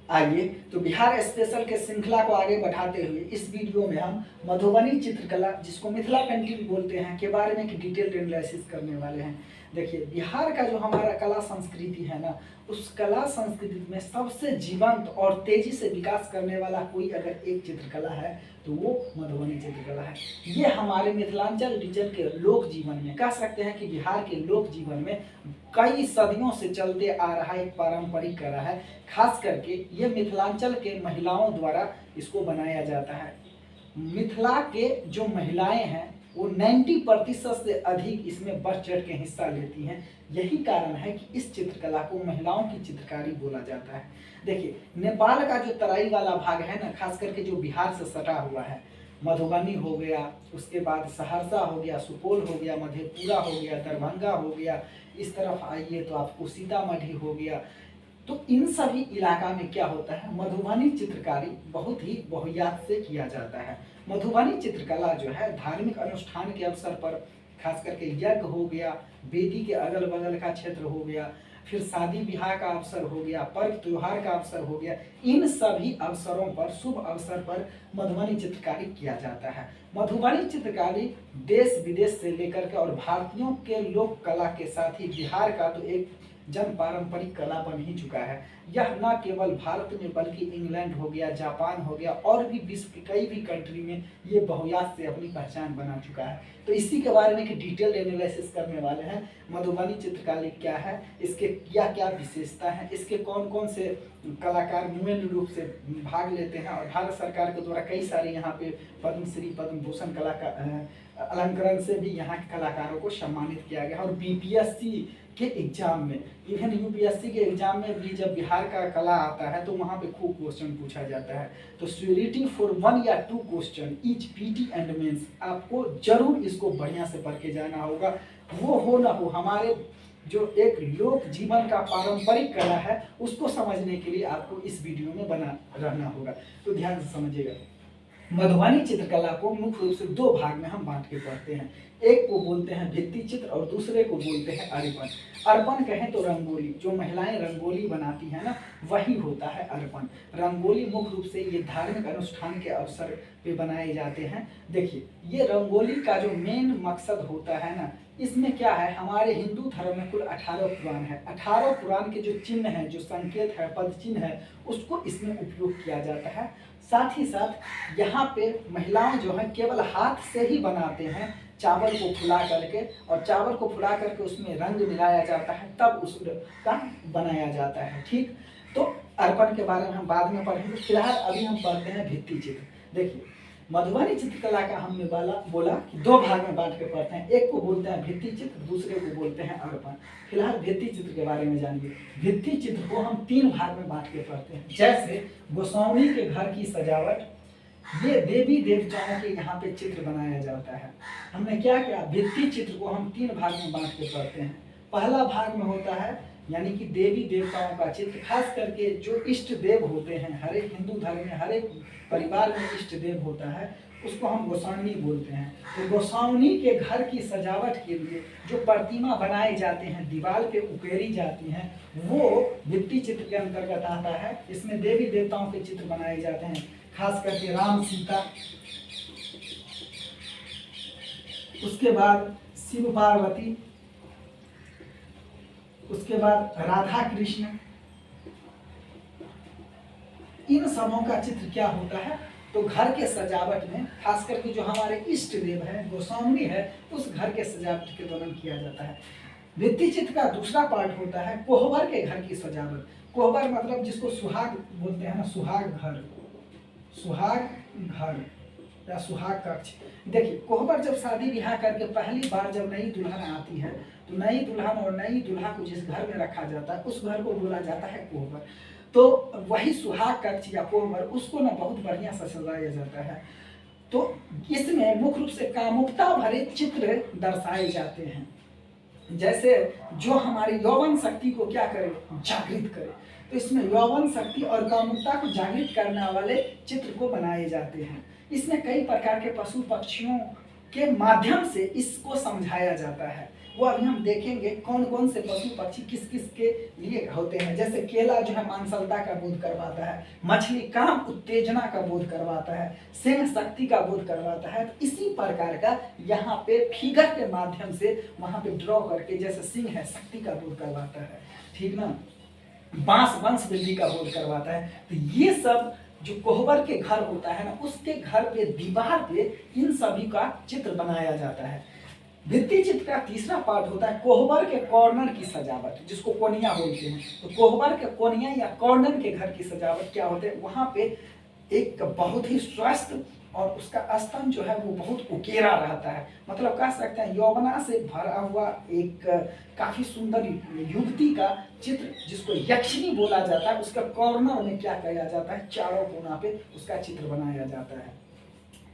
आइए तो बिहार स्पेशल के श्रृंखला को आगे बढ़ाते हुए इस वीडियो में हम मधुबनी चित्रकला, जिसको मिथिला पेंटिंग बोलते हैं, के बारे में एक डिटेल्ड एनालिसिस करने वाले हैं। देखिए, बिहार का जो हमारा कला संस्कृति है ना, उस कला संस्कृति में सबसे जीवंत और तेजी से विकास करने वाला कोई अगर एक चित्रकला है तो वो मधुबनी चित्रकला है। ये हमारे मिथिलांचल रीजन के लोक जीवन में, कह सकते हैं कि बिहार के लोक जीवन में कई सदियों से चलते आ रहा एक पारंपरिक कला है। खास करके ये मिथिलांचल के महिलाओं द्वारा इसको बनाया जाता है। मिथिला के जो महिलाएं हैं वो 90% से अधिक इसमें बढ़ चढ़ के हिस्सा लेती हैं। यही कारण है कि इस चित्रकला को महिलाओं की चित्रकारी बोला जाता है। देखिए, नेपाल का जो तराई वाला भाग है ना, खास करके जो बिहार से सटा हुआ है, मधुबनी हो गया, उसके बाद सहरसा हो गया, सुपौल हो गया, मधेपुरा हो गया, दरभंगा हो गया, इस तरफ आइए तो आपको सीतामढ़ी हो गया। तो इन सभी इलाका में क्या होता है, मधुबनी चित्रकारी बहुत ही बहुयात से किया जाता है। मधुबनी चित्रकला जो है धार्मिक अनुष्ठान के अवसर पर, खास करके यज्ञ हो गया, वेदी के अगल बगल का क्षेत्र हो गया, फिर शादी ब्याह का अवसर हो गया, पर्व त्योहार का अवसर हो गया, इन सभी अवसरों पर, शुभ अवसर पर मधुबनी चित्रकारी किया जाता है। मधुबनी चित्रकारी देश विदेश से लेकर के और भारतीयों के लोक कला के साथ ही बिहार का तो एक जन पारंपरिक कला बन ही चुका है। यह न केवल भारत में बल्कि इंग्लैंड हो गया, जापान हो गया और भी विश्व के कई भी कंट्री में ये बहुयात से अपनी पहचान बना चुका है। तो इसी के बारे में एक डिटेल्ड एनालिसिस करने वाले हैं। मधुबनी चित्रकला क्या है, इसके क्या क्या विशेषता है, इसके कौन कौन से कलाकार मूल रूप से भाग लेते हैं, और भारत सरकार के द्वारा कई सारे यहाँ पे पद्मश्री, पद्म भूषण कलाकार अलंकरण से भी यहाँ के कलाकारों को सम्मानित किया गया। और बीपीएससी के एग्जाम में, इवन यूपीएससी के एग्जाम में भी जब बिहार का कला आता है तो वहाँ पे खूब क्वेश्चन पूछा जाता है। तो श्योरिटी फॉर 1 या 2 question each PT and mains, आपको जरूर इसको बढ़िया से पढ़ के जाना होगा। वो हो ना हो, हमारे जो एक लोक जीवन का पारंपरिक कला है उसको समझने के लिए आपको इस वीडियो में बना रहना होगा। तो ध्यान से समझिएगा। मधुबनी चित्रकला को मुख्य रूप से 2 भाग में हम बांट के पढ़ते हैं। एक को बोलते हैं भित्ति चित्र और दूसरे को बोलते हैं अर्पण। अर्पण कहें तो रंगोली, जो महिलाएं रंगोली बनाती हैं ना, वही होता है अर्पण। रंगोली मुख्य रूप से ये धार्मिक अनुष्ठान के अवसर पे बनाए जाते हैं। देखिए, ये रंगोली का जो मेन मकसद होता है ना, इसमें क्या है, हमारे हिंदू धर्म में कुल 18 पुराण है। 18 पुराण के जो चिन्ह है, जो संकेत है, पद चिन्ह है, उसको इसमें उपयोग किया जाता है। साथ ही साथ यहाँ पे महिलाएं जो है केवल हाथ से ही बनाते हैं, चावल को फुला करके, और चावल को फुला करके उसमें रंग मिलाया जाता है, तब उसका बनाया जाता है। ठीक, तो अर्पण के बारे में हम बाद में पढ़ेंगे। फिलहाल अभी हम पढ़ते हैं भित्ति चित्र। देखिए, मधुबनी चित्रकला का हमने बोला कि 2 भाग में बांट के पढ़ते हैं। एक को बोलते हैं भित्ति चित्र, दूसरे को बोलते हैं अर्पण। फिलहाल भित्ति चित्र के बारे में जानिए। भित्ति चित्र को हम 3 भाग में बांट के पढ़ते हैं। जैसे गोसाउनी के घर की सजावट, ये देवी देवताओं के यहाँ पे चित्र बनाया जाता है। हमने क्या किया, भित्ति चित्र को हम 3 भाग में बांट के पढ़ते हैं। पहला भाग में होता है यानी कि देवी देवताओं का चित्र, खास करके जो इष्ट देव होते हैं, हर एक हिंदू धर्म में हर एक परिवार में इष्ट देव होता है, उसको हम गोसाउनी बोलते हैं। तो गोसाउनी के घर की सजावट के लिए जो प्रतिमा बनाए जाते हैं, दीवार पे उकेरी जाती हैं, वो भित्ति चित्र के अंतर्गत आता है। इसमें देवी देवताओं के चित्र बनाए जाते हैं, खास करके राम सीता, उसके बाद शिव पार्वती, उसके बाद राधा कृष्ण। इन सबों का चित्र क्या होता है, तो घर के सजावट में, खास करके जो हमारे इष्ट देव है, गोसाउनी है, उस घर के सजावट के दौरान किया जाता है। भित्ति चित्र का दूसरा पार्ट होता है कोहबर के घर की सजावट। कोहबर मतलब जिसको सुहाग बोलते हैं ना, सुहाग घर, सुहाग घर या सुहाग कक्ष। देखिए, कोहबर जब शादी ब्याह करके पहली बार जब नई दुल्हन आती है, तो नई दुल्हन और नई दूल्हा को जिस घर में रखा जाता है, उस घर को बोला जाता है कोहबर। तो वही सुहाग कक्ष या कोहबर, उसको ना बहुत बढ़िया से सजाया जाता है। तो इसमें मुख्य रूप से कामुकता भरे चित्र दर्शाए जाते हैं, जैसे जो हमारी यौवन शक्ति को क्या करे, जागृत करे। तो इसमें यौवन शक्ति और कामुकता को जागृत करने वाले चित्र को बनाए जाते हैं। इसमें कई प्रकार के पशु पक्षियों के माध्यम से इसको समझाया जाता है। वो अभी हम देखेंगे कौन कौन से पशु पक्षी किस किस के लिए होते हैं। जैसे केला जो है मानसलता का बोध करवाता है, मछली काम उत्तेजना का बोध करवाता है, सिंह शक्ति का बोध करवाता है। तो इसी प्रकार का यहाँ पे फिगर के माध्यम से वहां पे ड्रॉ करके, जैसे सिंह है शक्ति का बोध करवाता है, ठीक ना, बांस वंश वृद्धि का बोध करवाता है। तो ये सब जो कोहबर के घर होता है ना, उसके घर पे दीवार पे इन सभी का चित्र बनाया जाता है। भित्ति चित्र का तीसरा पार्ट होता है कोहबर के कॉर्नर की सजावट, जिसको कोनिया बोलते हैं। तो कोहबर के कोनिया या कॉर्नर के घर की सजावट क्या होते हैं, वहां पे एक बहुत ही स्वस्थ और उसका स्तन जो है वो बहुत उकेरा रहता है, मतलब कह सकते हैं यौवना से भरा हुआ एक काफी सुंदर युवती का चित्र, जिसको यक्षिणी बोला जाता है, उसका कॉर्नर में क्या किया जाता है, चारों कोना पे उसका चित्र बनाया जाता है,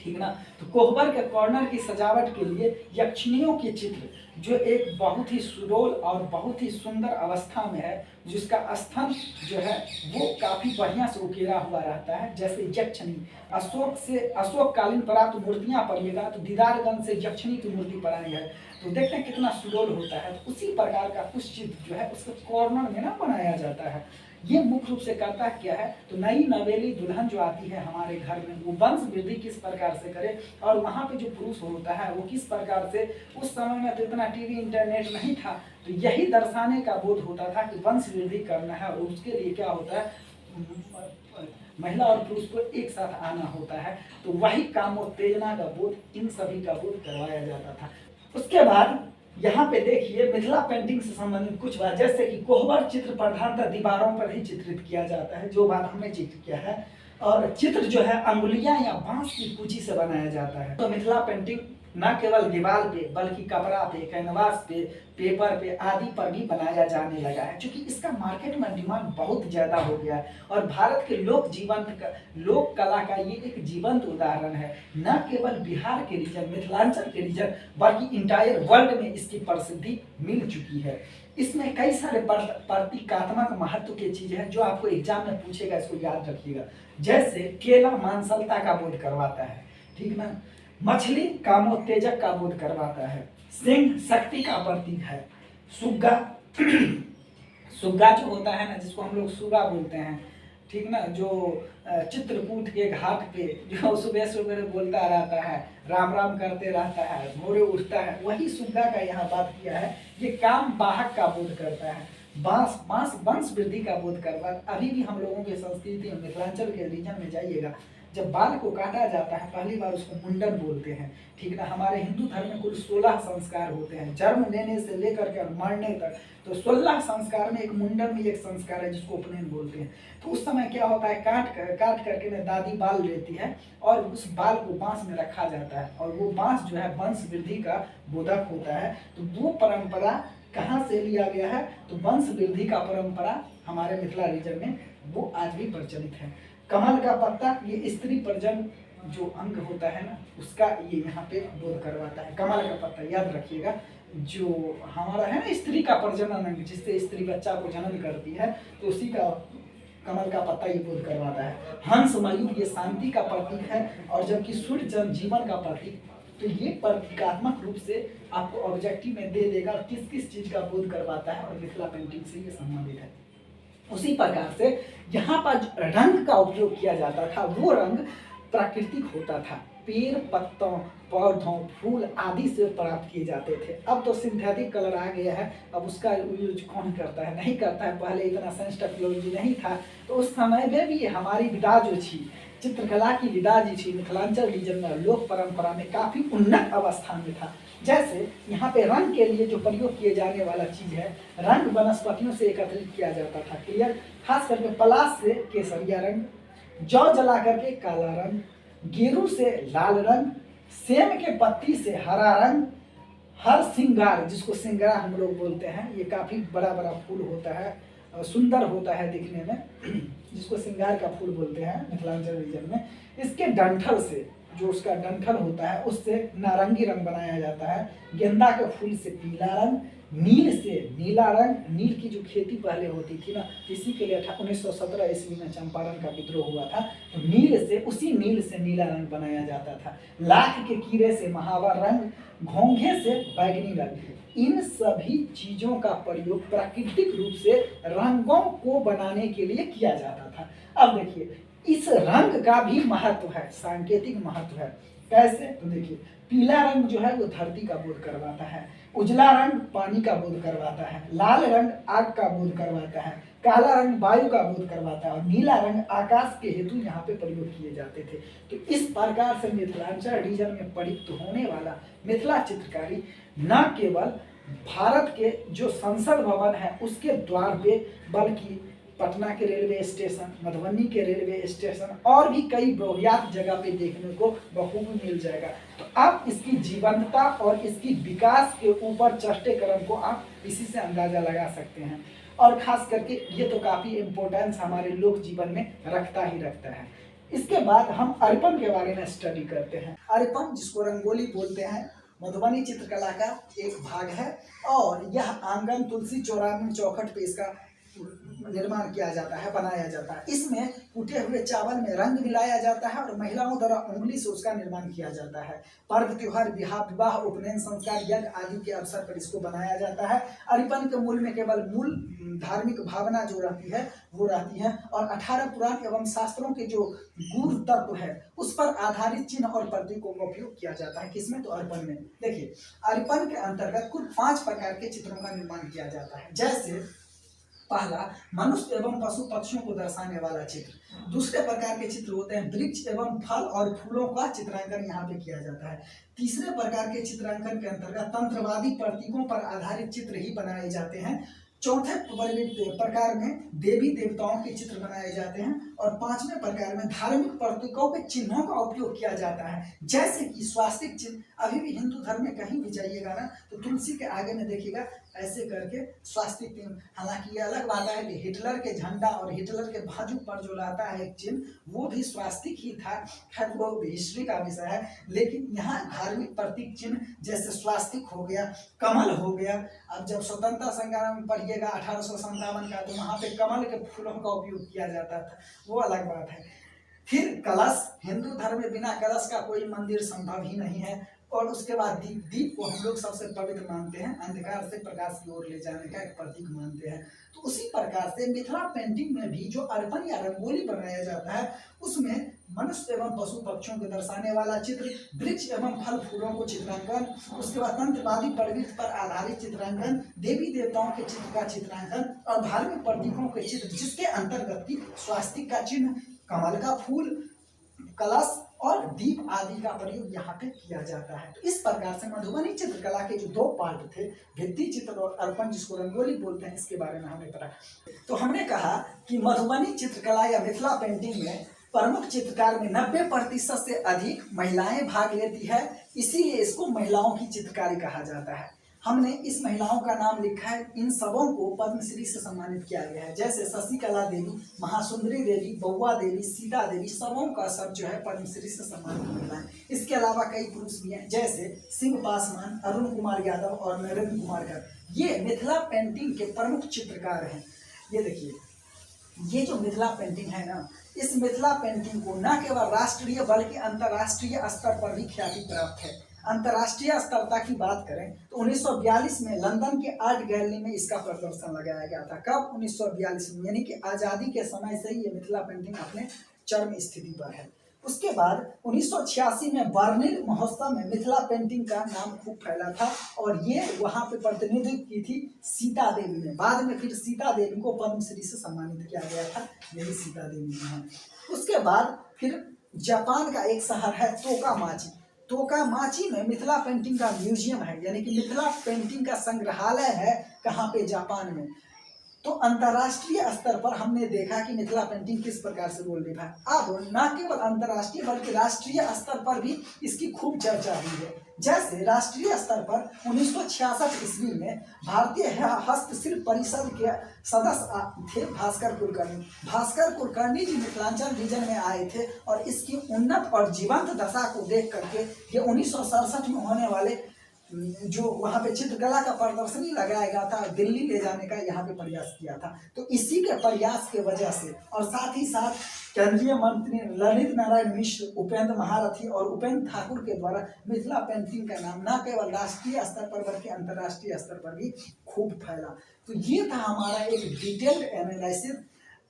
ठीक ना। तो कोहबर के कॉर्नर की सजावट के लिए यक्षिणियों के चित्र जो एक बहुत ही सुडोल और बहुत ही सुंदर अवस्था में है, जिसका स्तन जो है वो काफी बढ़िया से उकेरा हुआ रहता है। जैसे यक्षिणी अशोक कालीन प्राप्त मूर्तियां पढ़िएगा तो दीदारगंज से यक्षिणी की मूर्ति बनाई है, तो देखते हैं कितना सुडोल होता है। तो उसी प्रकार का कुछ चित्र जो है उसके कॉर्नर में ना बनाया जाता है। ये मुख्य रूप से करता क्या है, तो नई नवेली दुल्हन जो आती है हमारे घर में, वो वंश वृद्धि किस प्रकार से करे, और वहाँ पे जो पुरुष होता है वो किस प्रकार से, उस समय में तो इतना टीवी इंटरनेट नहीं था, तो यही दर्शाने का बोध होता था कि वंश वृद्धि करना है, और उसके लिए क्या होता है, महिला और पुरुष को एक साथ आना होता है। तो वही कामोत्तेजना का बोध, इन सभी का बोध करवाया जाता था। उसके बाद यहाँ पे देखिए मिथिला पेंटिंग से संबंधित कुछ बात, जैसे कि कोहबर चित्र प्रधानतः दीवारों पर ही चित्रित किया जाता है, जो बात हमने जिक्र किया है, और चित्र जो है अंगुलियां या बांस की कुची से बनाया जाता है। तो मिथिला पेंटिंग न केवल दीवार पे बल्कि कपड़ा पे, कैनवास पे, पेपर पे आदि पर भी बनाया जाने लगा है, क्योंकि इसका मार्केट में डिमांड बहुत ज्यादा हो गया है। और भारत के लोक कला का ये एक जीवंत उदाहरण है। न केवल बिहार के रीजन, मिथिलांचल के रीजन, बल्कि इंटायर वर्ल्ड में इसकी प्रसिद्धि मिल चुकी है। इसमें कई सारे प्रतीकात्मक महत्व की चीज है जो आपको एग्जाम में पूछेगा, इसको याद रखिएगा। जैसे केला मानसलता का बोध करवाता है, ठीक ना, मछली कामोत्तेजक का बोध करवाता है, सिंह शक्ति का प्रतीक है, सुग्गा सुग्गा जो होता है ना, जिसको हम लोग सुगा बोलते हैं, ठीक ना, जो चित्रकूट के घाट पे जो सुबह सुबह बोलता रहता है, राम राम करते रहता है, भोरे उठता है, वही सुग्गा का यहाँ बात किया है। ये काम वाहक का बोध करता है, बांस वंश वृद्धि का बोध करता है। अभी भी हम लोगों की संस्कृति में मिथिलांचल के रीजन में जाइएगा, जब बाल को काटा जाता है पहली बार उसको मुंडन बोलते हैं, ठीक ना। हमारे हिंदू धर्म में कुल 16 संस्कार होते हैं, जन्म लेने से लेकर के मरने तक। तो 16 संस्कार में एक मुंडन भी एक संस्कार है, जिसको उपनयन बोलते हैं। तो उस समय क्या होता है, काट करके ना दादी बाल लेती है और उस बाल को बांस में रखा जाता है, और वो बांस जो है वंश वृद्धि का बोधक होता है। तो वो परंपरा कहाँ से लिया गया है, तो वंश वृद्धि का परंपरा हमारे मिथिला रीजन में वो आज भी प्रचलित है। कमल का पत्ता, ये स्त्री प्रजन जो अंग होता है ना, उसका ये यहाँ पे बोध करवाता है। कमल का पत्ता याद रखिएगा, जो हमारा है ना स्त्री का प्रजनन अंग, जिससे स्त्री बच्चा को जन्म करती है, तो उसी का कमल का पत्ता ये बोध करवाता है। हंस मयूर ये शांति का प्रतीक है, और जबकि सूर्य जन जीवन का प्रतीक। तो ये प्रतीकात्मक रूप से आपको ऑब्जेक्टिव में दे देगा किस किस चीज का बोध करवाता है, और मिथिला पेंटिंग से ये संबंधित है। उसी प्रकार से यहाँ पर रंग का उपयोग किया जाता था, वो रंग प्राकृतिक होता था, पेड़ पत्तों पौधों फूल आदि से प्राप्त किए जाते थे। अब तो सिंथेटिक कलर आ गया है, अब उसका यूज कौन करता है, नहीं करता है। पहले इतना साइंस टेक्नोलॉजी नहीं था, तो उस समय में भी हमारी विधा जो थी, चित्रकला की विधा जी थी, मिथिलांचल रीजन में लोक परंपरा में काफी उन्नत अवस्था में था। जैसे यहाँ पे रंग के लिए जो प्रयोग किए जाने वाला चीज है, रंग वनस्पतियों से एकत्रित किया जाता था, क्लियर। खास करके पलाश से केसरिया रंग, जौ जला करके काला रंग, गेरू से लाल रंग, सेम के पत्ती से हरा रंग, हर सिंगार जिसको सिंगार हम लोग बोलते हैं, ये काफी बड़ा बड़ा फूल होता है, सुंदर होता है दिखने में, जिसको सिंगार का फूल बोलते हैं मिथिलांचल रीजन में। इसके डंठल से, जो उसका डंठल होता है, उससे नारंगी रंग बनाया जाता है। गेंदा के फूल से पीला रंग, नील से नीला रंग, नील की जो खेती पहले होती थी ना, इसी के लिए 1917 ईस्वी में चंपारण का विद्रोह हुआ था, तो नील से, उसी नील से नीला रंग बनाया जाता था। लाख के कीड़े से महावर रंग, घोंघे से बैगनी रंग, इन सभी चीजों का प्रयोग प्राकृतिक रूप से रंगों को बनाने के लिए किया जाता था। अब देखिए, इस रंग का भी महत्व है, सांकेतिक महत्व है। कैसे? तो देखिए, पीला रंग जो है वो धरती का बोध करवाता है, उजला रंग पानी का बोध करवाता है, लाल रंग आग का बोध करवाता है, काला रंग वायु का बोध करवाता है और नीला रंग आकाश के हेतु यहाँ पे प्रयोग किए जाते थे। तो इस प्रकार से मिथिलांचल रीजन में प्रयुक्त होने वाला मिथिला चित्रकारी न केवल भारत के जो संसद भवन है उसके द्वार पे, बल्कि पटना के रेलवे स्टेशन, मधुबनी के रेलवे स्टेशन और भी कई बहुयात जगह पे देखने को बखूबी मिल जाएगा। तो आप इसकी जीवंतता और इसकी विकास के ऊपर चढ़ते क्रम को आप इसी से अंदाजा लगा सकते हैं। और खास करके ये तो काफ़ी इम्पोर्टेंस हमारे लोक जीवन में रखता ही रखता है। इसके बाद हम अर्पण के बारे में स्टडी करते हैं। अर्पण, जिसको रंगोली बोलते हैं, मधुबनी चित्रकला का एक भाग है और यह आंगन, तुलसी चौरा में चौखट पे इसका निर्माण किया जाता है, बनाया जाता है। इसमें कूटे हुए चावल में रंग मिलाया जाता है और महिलाओं द्वारा उंगली से उसका निर्माण किया जाता है। पर्व, त्योहार, विवाह, उपनयन, संस्कार, यज्ञ आदि के अवसर पर इसको बनाया जाता है। अर्पण के मूल में केवल मूल धार्मिक भावना जो रहती है वो रहती है और 18 पुराण एवं शास्त्रों के जो गुरु तत्व है उस पर आधारित चिन्ह और प्रतीकों का उपयोग किया जाता है। किसमें? तो अर्पण में। देखिए, अर्पण के अंतर्गत कुल 5 प्रकार के चित्रों का निर्माण किया जाता है। जैसे पहला, मनुष्य एवं पशु पक्षियों को दर्शाने वाला चित्र। दूसरे प्रकार के चित्र होते हैं वृक्ष एवं फल और फूलों का चित्रांकन यहाँ पे किया जाता है। तीसरे प्रकार के चित्रांकन के अंतर्गत तंत्रवादी प्रतीकों पर आधारित चित्र ही बनाए जाते हैं। चौथे प्रकार में देवी देवताओं के चित्र बनाए जाते हैं और पांचवें प्रकार में धार्मिक प्रतीकों के चिन्हों का उपयोग किया जाता है। जैसे कि स्वास्तिक चिन्ह, अभी भी हिंदू धर्म में कहीं भी जाइएगा ना तो तुलसी के आगे में देखिएगा ऐसे करके स्वास्तिक चिन्ह। हालांकि ये अलग बात है कि हिटलर के झंडा और हिटलर के बाजू पर जो रहता है एक चिन्ह, वो भी स्वास्तिक ही था। खैर वो हिस्ट्री का विषय है, लेकिन यहाँ धार्मिक प्रतीक चिन्ह जैसे स्वास्तिक हो गया, कमल हो गया। अब जब स्वतंत्रता संग्राम में पढ़िएगा 1857 का, तो वहाँ पे कमल के फूलों का उपयोग किया जाता था, वो अलग बात है। फिर कलश, हिंदू धर्म में बिना कलश का कोई मंदिर संभव ही नहीं है। और उसके बाद दीप, दीप को हम लोग सबसे पवित्र मानते हैं, अंधकार से प्रकाश की ओर ले जाने का एक प्रतीक मानते हैं। तो उसी प्रकार से मिथिला पेंटिंग में भी जो अर्पण या रंगोली बनाया जाता है उसमें मनुष्य एवं पशु पक्षियों को दर्शाने वाला चित्र, वृक्ष एवं फल फूलों को चित्रांकन, उसके बाद तंत्रवादी प्रवृत्ति पर आधारित चित्रांकन, देवी देवताओं के चित्र का चित्रांकन और धार्मिक प्रतीकों के चित्र, जिसके अंतर्गत की स्वास्तिक का चिन्ह, कमल का फूल, कलश और दीप आदि का प्रयोग यहाँ पे किया जाता है। तो इस प्रकार से मधुबनी चित्रकला के जो 2 पार्ट थे, भित्ति चित्र और अर्पण, जिसको रंगोली बोलते हैं, इसके बारे में हमने पढ़ा। तो हमने कहा कि मधुबनी चित्रकला या मिथिला पेंटिंग में प्रमुख चित्रकार में 90% से अधिक महिलाएं भाग लेती है, इसीलिए इसको महिलाओं की चित्रकारी कहा जाता है। हमने इस महिलाओं का नाम लिखा है, इन सबों को पद्मश्री से सम्मानित किया गया है। जैसे शशिकला देवी, महासुंदरी देवी, बउआ देवी, सीता देवी, सबों का सब जो है पद्मश्री से सम्मानित महिलाएं। इसके अलावा कई पुरुष भी हैं, जैसे सिंह पासवान, अरुण कुमार यादव और नरेंद्र कुमार गर्ग। ये मिथिला पेंटिंग के प्रमुख चित्रकार हैं। ये देखिए, ये जो मिथिला पेंटिंग है ना, इस मिथिला पेंटिंग को न केवल राष्ट्रीय बल्कि अंतर्राष्ट्रीय स्तर पर भी ख्याति प्राप्त है। अंतर्राष्ट्रीय स्तरता की बात करें तो 1942 में लंदन के आर्ट गैलरी में इसका प्रदर्शन लगाया गया था। कब? 1942 में, यानी कि आज़ादी के समय से ही ये मिथिला पेंटिंग अपने चरम स्थिति पर है। उसके बाद 1986 में बर्लिन महोत्सव में मिथिला पेंटिंग का नाम खूब फैला था और ये वहाँ पे प्रतिनिधित्व की थी सीता देवी ने। बाद में फिर सीता देवी को पद्मश्री से सम्मानित किया गया था, यही सीता देवी है। उसके बाद फिर जापान का एक शहर है तोकामाची। तोकामाची में मिथिला पेंटिंग का म्यूजियम है, यानी कि मिथिला पेंटिंग का संग्रहालय है। कहाँ पे? जापान में। तो अंतर्राष्ट्रीय स्तर पर हमने देखा कि मिथिला पेंटिंग किस प्रकार से रोल निभा। अब न केवल अंतर्राष्ट्रीय बल्कि राष्ट्रीय स्तर पर भी इसकी खूब चर्चा हुई है। जैसे राष्ट्रीय स्तर पर 1966 ईस्वी में भारतीय हस्तशिल्प परिषद के सदस्य थे भास्कर कुलकर्णी। भास्कर कुलकर्णी जी मिथिलांचल रीजन में आए थे और इसकी उन्नत और जीवंत दशा को देख करके ये 1967 में होने वाले जो वहाँ पे चित्रकला का प्रदर्शनी लगाया गया था, दिल्ली ले जाने का यहाँ पे प्रयास किया था। तो इसी के प्रयास के वजह से और साथ ही साथ केंद्रीय मंत्री ललित नारायण मिश्र, उपेंद्र महारथी और उपेंद्र ठाकुर के द्वारा मिथिला पेंटिंग का नाम न केवल राष्ट्रीय स्तर पर बल्कि अंतर्राष्ट्रीय स्तर पर भी खूब फैला। तो ये था हमारा एक डिटेल्ड एनालिसिस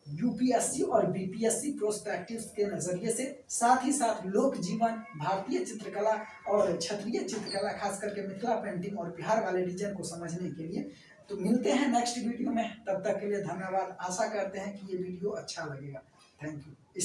यूपीएससी और बीपीएससी प्रोस्पेक्टिव्स के नजरिए से, साथ ही साथ लोक जीवन, भारतीय चित्रकला और क्षेत्रीय चित्रकला, खास करके मिथिला पेंटिंग और बिहार वाले रीजन को समझने के लिए। तो मिलते हैं नेक्स्ट वीडियो में, तब तक के लिए धन्यवाद। आशा करते हैं कि ये वीडियो अच्छा लगेगा। Thank you.